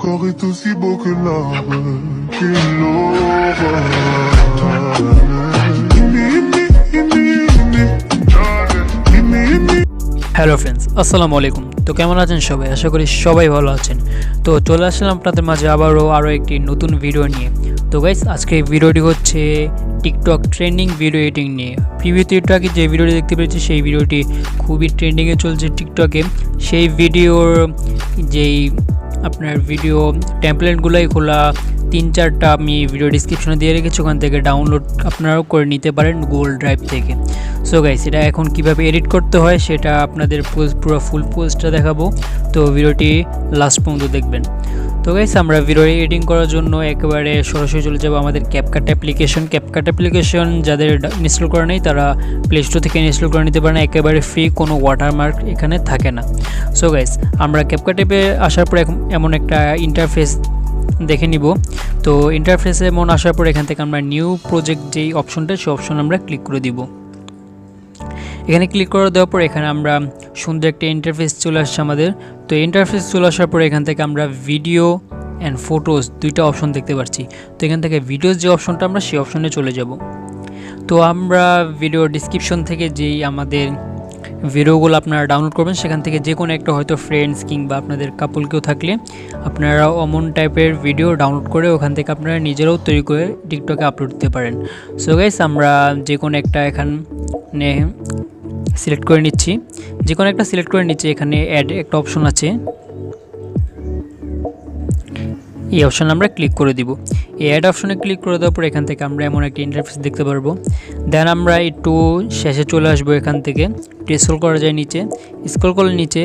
corps est aussi beau que l'arbre qui l'aura. Hello friends, আসসালামু আলাইকুম। তো কেমন আছেন সবাই? আশা করি সবাই ভালো আছেন। তো চলে আসলাম আপনাদের মাঝে আরও একটি নতুন ভিডিও নিয়ে। তো গাইস, আজকে এই ভিডিওটি হচ্ছে টিকটক ট্রেন্ডিং ভিডিও এডিটিং নিয়ে। প্রিভিয়াসলি আগে যে ভিডিওটি দেখতে পেয়েছি সেই ভিডিওটি খুবই ট্রেন্ডিংয়ে চলছে টিকটকে। সেই ভিডিওর যেই আপনার ভিডিও টেমপ্লেটগুলোই খোলা 3-4টা আমি ভিডিও ডিসক্রিপশনে দিয়ে রেখেছি, ওখান থেকে ডাউনলোড আপনারাও করে নিতে পারেন গুগল ড্রাইভ থেকে। সো গাইস, এটা এখন কিভাবে এডিট করতে হয় সেটা আপনাদের পুরো ফুল পোস্টটা দেখাবো, তো ভিডিওটি লাস্ট পর্যন্ত দেখবেন। তো গাইস, আমরা ভিডিও এডিটিং করার জন্য একেবারে সরাসরি চলে যাব আমাদের ক্যাপকাট অ্যাপ্লিকেশন। ক্যাপকাট অ্যাপ্লিকেশন যাদের ইনস্টল করা নেই তারা প্লে স্টোর থেকে ইনস্টল করে নিতে পারেন, একেবারে ফ্রি, কোনো ওয়াটারমার্ক এখানে থাকে না। সো গাইস, আমরা ক্যাপকাট অ্যাপে আসার পর এমন একটা ইন্টারফেস দেখে নিব। তো ইন্টারফেসে এমন আসার পর এখান থেকে আমরা নিউ প্রজেক্ট যেই অপশনটা, সেই অপশন আমরা ক্লিক করে দিব। এখানে ক্লিক করে দেওয়ার পর এখানে আমরা সুন্দর একটা ইন্টারফেস চলে আসছে আমাদের। তো ইন্টারফেস চলে আসার পর এখান থেকে আমরা ভিডিও অ্যান্ড ফটোস দুইটা অপশন দেখতে পাচ্ছি। তো এখান থেকে ভিডিওস যে অপশনটা, আমরা সেই অপশনে চলে যাব। তো আমরা ভিডিও ডিসক্রিপশন থেকে যেই আমাদের ভিডিওগুলো আপনারা ডাউনলোড করবেন, সেখান থেকে যে কোনো একটা হয়তো ফ্রেন্ডস কিংবা আপনাদের কাপল কেউ থাকলে আপনারা অমন টাইপের ভিডিও ডাউনলোড করে ওখান থেকে আপনারা নিজেরাও তৈরি করে টিকটকে আপলোড দিতে পারেন। সো গাইস, আমরা যে কোনো একটা এখানে সিলেক্ট করে নিচ্ছি, যে কোনো একটা সিলেক্ট করে নিচ্ছি। এখানে অ্যাড একটা অপশন আছে, এই অপশানে আমরা ক্লিক করে দিব। এই অ্যাড অপশনে ক্লিক করে দেওয়ার পর এখান থেকে আমরা এমন একটা ইন্টারফেস দেখতে পারবো। দেন আমরা একটু শেষে চলে আসবো, এখান থেকে স্ক্রল করা যায় নিচে, স্ক্রল করলে নিচে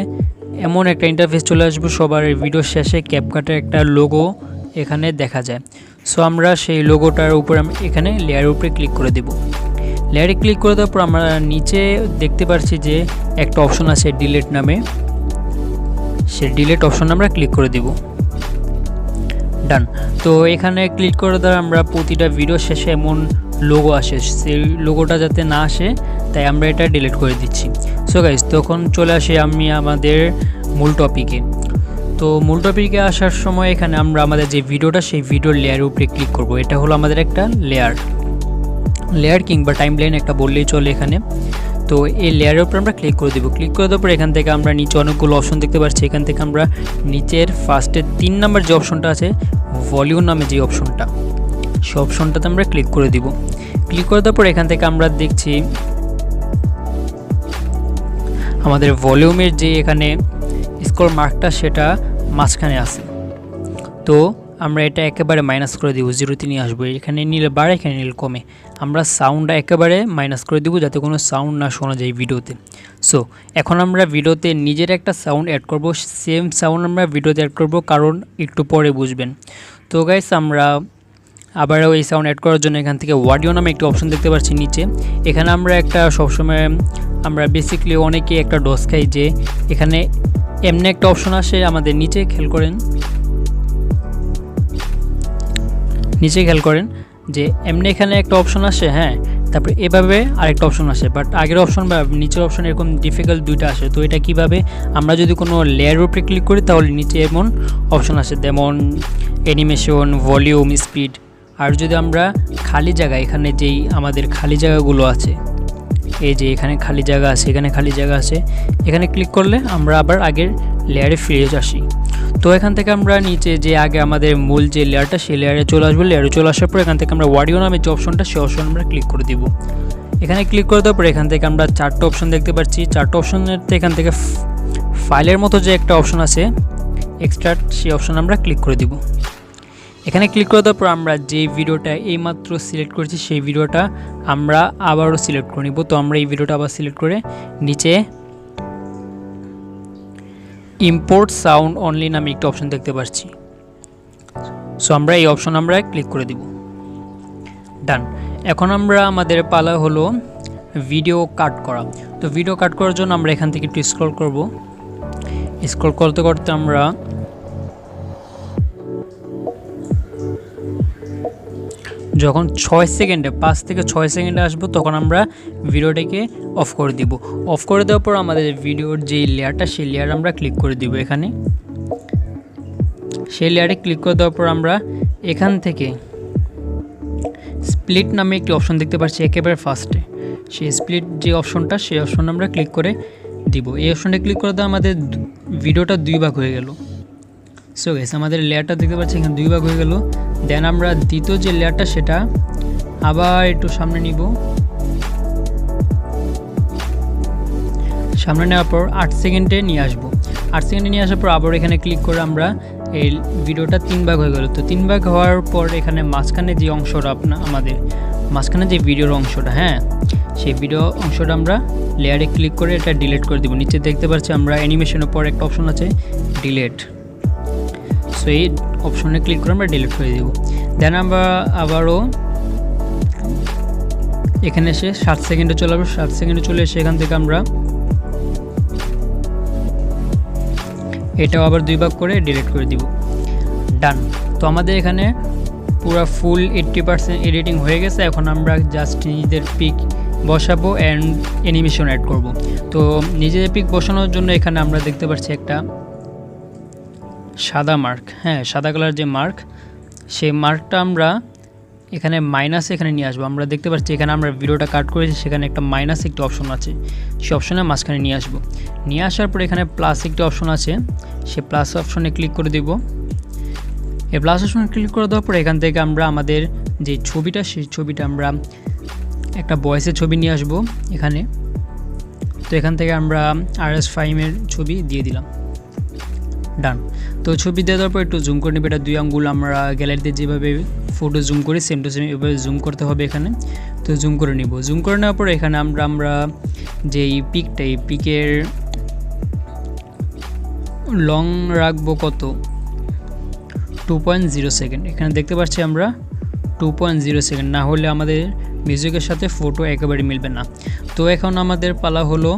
এমন একটা ইন্টারফেস চলে আসবো। সবার ভিডিওর শেষে ক্যাপকাটের একটা লোগো এখানে দেখা যায়। সো আমরা সেই লোগোটার উপরে এখানে লেয়ারের উপরে ক্লিক করে দেব। লেয়ারে ক্লিক করে দেওয়ার পর আমরা নিচে দেখতে পাচ্ছি যে একটা অপশন আছে ডিলিট নামে, সেই ডিলিট অপশন আমরা ক্লিক করে দেব। ডান। তো এখানে ক্লিক করে দেওয়ার আমরা প্রতিটা ভিডিও শেষে এমন লোগো আসে, সেই লোগোটা যাতে না আসে তাই আমরা এটা ডিলিট করে দিচ্ছি। সো গাইস, তখন চলে আসি আমি আমাদের মূল টপিকে। তো মূল টপিকে আসার সময় এখানে আমরা আমাদের যে ভিডিওটা, সেই ভিডিওর লেয়ারের উপরে ক্লিক করব। এটা হলো আমাদের একটা লেয়ার কিংবা টাইমলাইন একটা বললেই চলে এখানে। তো এই লেয়ারের উপর আমরা ক্লিক করে দেবো। ক্লিক করে দেওয়ার পর এখান থেকে আমরা নিচে অনেকগুলো অপশন দেখতে পাচ্ছি। এখান থেকে আমরা নিচের ফার্স্টে 3 নাম্বার যে অপশনটা আছে, ভলিউম নামে যে অপশনটা, সেই অপশনটাতে আমরা ক্লিক করে দিব। ক্লিক করে দেওয়ার পর এখান থেকে আমরা দেখছি আমাদের ভলিউমের যে এখানে স্ক্রল মার্কটা, সেটা মাঝখানে আছে। তো আমরা এটা একেবারে মাইনাস করে দিব, 0-তে নিয়ে আসবো। এখানে নিলে বাড়ে, এখানে নিলে কমে। আমরা সাউন্ডটা একেবারে মাইনাস করে দিব যাতে কোনো সাউন্ড না শোনা যায় ভিডিওতে। সো এখন আমরা ভিডিওতে নিজের একটা সাউন্ড অ্যাড করব, সেম সাউন্ড আমরা ভিডিওতে অ্যাড করব, কারণ একটু পরে বুঝবেন। তো গাইস, আমরা আবারও এই সাউন্ড অ্যাড করার জন্য এখান থেকে অডিও নামে একটা অপশন দেখতে পাচ্ছি নিচে। এখানে আমরা একটা সবসময় আমরা বেসিক্যালি অনেকেই একটা ডস খাই যে এখানে এমনি একটা অপশন আসে আমাদের নিচে, খেয়াল করেন যে এমনি এখানে একটা অপশন আসে, হ্যাঁ, তারপরে এভাবে আরেকটা অপশন আসে। বাট আগের অপশন বা নিচের অপশন এরকম ডিফিকাল্ট দুইটা আসে। তো এটা কিভাবে, আমরা যদি কোনো লেয়ারের উপরে ক্লিক করি তাহলে নিচে এমন অপশন আসে, যেমন অ্যানিমেশন, ভলিউম, স্পিড। আর যদি আমরা খালি জায়গা, এখানে যেই আমাদের খালি জায়গাগুলো আছে, এই যে এখানে খালি জায়গা আছে, এখানে খালি জায়গা আছে, এখানে ক্লিক করলে আমরা আবার আগের লেয়ারে ফিরে আসি। তো এখান থেকে আমরা নিচে যে আগে আমাদের মূল যে লেয়ারটা, সেই লেয়ারে চলে আসবো। লেয়ারে চলে আসার পর এখান থেকে আমরা অডিও নামের যে অপশনটা, সেই অপশন আমরা ক্লিক করে দিব। এখানে ক্লিক করে দেওয়ার পর এখান থেকে আমরা 4টা অপশন দেখতে পাচ্ছি। 4টা অপশনের এখান থেকে ফাইলের মতো যে একটা অপশন আছে এক্সট্রাক্ট, সেই অপশন আমরা ক্লিক করে দিব। এখানে ক্লিক করে দেওয়ার পর আমরা যে ভিডিওটা এইমাত্র সিলেক্ট করেছি, সেই ভিডিওটা আমরা আবারও সিলেক্ট করে নিব। তো আমরা এই ভিডিওটা আবার সিলেক্ট করে নিচে ইম্পোর্ট সাউন্ড অনলি নামে একটা অপশন দেখতে পাচ্ছি। সো আমরা এই অপশন আমরা ক্লিক করে দিব। ডান। এখন আমরা আমাদের পালা হলো ভিডিও কাট করা। তো ভিডিও কাট করার জন্য আমরা এখান থেকে একটু স্ক্রল করব। স্ক্রল করতে করতে আমরা যখন 6 সেকেন্ডে 5 থেকে 6 সেকেন্ডে আসবো, তখন আমরা ভিডিওটাকে অফ করে দিব। অফ করে দেওয়ার পর আমাদের ভিডিওর যে লেয়ারটা, সেই লেয়ার আমরা ক্লিক করে দিব। এখানে সেই লেয়ারে ক্লিক করে দেওয়ার পর আমরা এখান থেকে স্প্লিট নামে একটি অপশন দেখতে পাচ্ছি একেবারে ফার্স্টে। সেই স্প্লিট যে অপশনটা, সেই অপশন আমরা ক্লিক করে দিব। এই অপশনটা ক্লিক করে দেওয়া আমাদের ভিডিওটা 2 ভাগ হয়ে গেল। সো গাইস, আমাদের লেয়ারটা দেখতে পাচ্ছি এখানে 2 ভাগ হয়ে গেল। দেন আমরা দ্বিতীয় যে লেয়ারটা সেটা আবার একটু সামনে নিব। সামনে নেওয়ার পর 8 সেকেন্ডে নিয়ে আসবো। 8 সেকেন্ডে নিয়ে আসার পর আবার এখানে ক্লিক করে আমরা এই ভিডিওটা 3 ভাগ হয়ে গেল। তো 3 ভাগ হওয়ার পর এখানে মাঝখানে যে অংশটা আমাদের মাঝখানে যে ভিডিওর অংশটা, হ্যাঁ, সেই ভিডিও অংশটা আমরা লেয়ারে ক্লিক করে এটা ডিলিট করে দেবো। নিচে দেখতে পাচ্ছি আমরা অ্যানিমেশনের পর একটা অপশন আছে ডিলিট। সো এই অপশনে ক্লিক করে আমরা ডিলিট করে দেবো। দেন আমরা আবারও এখানে এসে 7 সেকেন্ডে চলে আসবো। 7 সেকেন্ডে চলে এসে এখান থেকে আমরা এটাও আবার 2 ভাগ করে ডিলিট করে দিব। ডান। তো আমাদের এখানে পুরো ফুল 80% এডিটিং হয়ে গেছে। এখন আমরা জাস্ট নিজেদের পিক বসাবো অ্যান্ড অ্যানিমেশন অ্যাড করব। তো নিজেদের পিক বসানোর জন্য এখানে আমরা দেখতে পাচ্ছি একটা সাদা মার্ক, হ্যাঁ, সাদা কালার যে মার্ক, সেই মার্কটা আমরা এখানে মাইনাসে এখানে নিয়ে আসবো। আমরা দেখতে পাচ্ছি এখানে আমরা ভিডিওটা কাট করেছি, সেখানে একটা মাইনাস একটি অপশন আছে, সেই অপশনে মাঝখানে নিয়ে আসবো। নিয়ে আসার পর এখানে প্লাস একটি অপশন আছে, সে প্লাস অপশনে ক্লিক করে দেব। এই প্লাস অপশনে ক্লিক করে দেওয়ার পর এখান থেকে আমরা আমাদের যে ছবিটা, সেই ছবিটা আমরা একটা বয়েসের ছবি নিয়ে আসবো এখানে। তো এখান থেকে আমরা RS5 ছবি দিয়ে দিলাম। ডান। তো ছবি দিয়ে দেওয়ার পর একটু জুম করে নেবে। এটা 2 আঙ্গুল আমরা গ্যালারিতে যেভাবে ফটো জুম করি সেম টু সেম এভাবে জুম করতে হবে এখানে। তো জুম করে নিব। জুম করে নেওয়ার পর এখানে আমরা যে এই পিকটা, এই পিকের লং রাখবো কত, 2.0 সেকেন্ড। এখানে দেখতে পাচ্ছি আমরা 2.0 সেকেন্ড, না হলে আমাদের মিউজিকের সাথে ফটো একেবারে মিলবে না। তো এখন আমাদের পালা হলো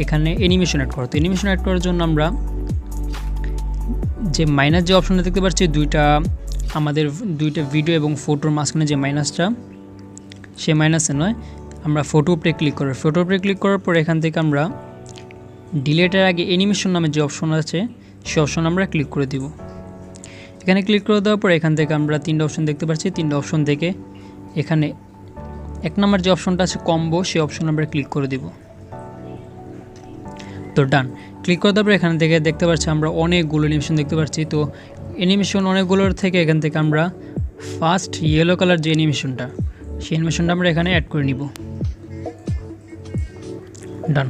এখানে অ্যানিমেশন অ্যাড করা। তো অ্যানিমেশন অ্যাড করার জন্য আমরা যে মাইনাস যে অপশনটা দেখতে পাচ্ছি, আমাদের দুইটা ভিডিও এবং ফটোর মাঝখানে যে মাইনাসটা, সে মাইনাসে নয়, আমরা ফটো উপরে ক্লিক করব। ফটো উপরে ক্লিক করার পর এখান থেকে আমরা ডিলেটের আগে অ্যানিমেশন নামে যে অপশন আছে, সে অপশন আমরা ক্লিক করে দিব। এখানে ক্লিক করে দেওয়ার পর এখান থেকে আমরা 3টা অপশন দেখতে পাচ্ছি। 3টা অপশন থেকে এখানে 1 নম্বর যে অপশনটা আছে কম্বো, সেই অপশন আমরা ক্লিক করে দিব। তো ডান। ক্লিক করে দেওয়ার পর এখান থেকে দেখতে পাচ্ছি আমরা অনেকগুলো অ্যানিমেশন দেখতে পাচ্ছি। তো অ্যানিমেশন অনেকগুলোর থেকে এখান থেকে আমরা ফার্স্ট ইয়েলো কালার যে অ্যানিমেশনটা, সেই অ্যানিমেশনটা আমরা এখানে অ্যাড করে নিব। ডান।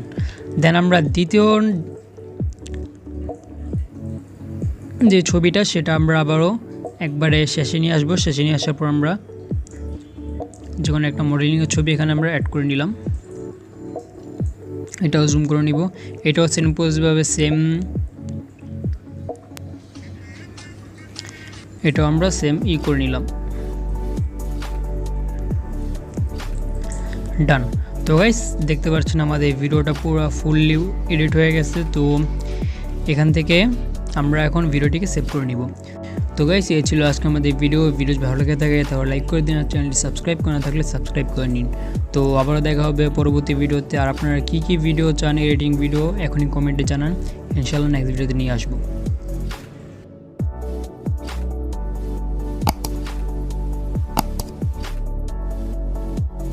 দেন আমরা দ্বিতীয় যে ছবিটা, সেটা আমরা আবারও একবারে শেষে নিয়ে আসবো। শেষে নিয়ে আসার পর আমরা যখন একটা মডেলিংয়ের ছবি এখানে আমরা অ্যাড করে নিলাম। এটাও জুম করে নিব। এটাও সিম্পলভাবে সেম, এটাও আমরা সেম করে নিলাম। ডান। তো গাইস, দেখতে পাচ্ছেন আমাদের ভিডিওটা পুরো ফুললি এডিট হয়ে গেছে। তো এখান থেকে আমরা এখন ভিডিওটিকে সেভ করে নিব। তো গাইস, এই ছিল আজকে আমাদের ভিডিও ভালো লেগে থাকে তাহলে লাইক করে দিন, আর চ্যানেলটি সাবস্ক্রাইব করে না থাকলে সাবস্ক্রাইব করে নিন। তো আবারও দেখা হবে পরবর্তী ভিডিওতে। আর আপনারা কী ভিডিও চান, এডিটিং ভিডিও, এখনই কমেন্টে জানান, ইনশাআল্লাহ নেক্সট ভিডিওতে নিয়ে আসবো।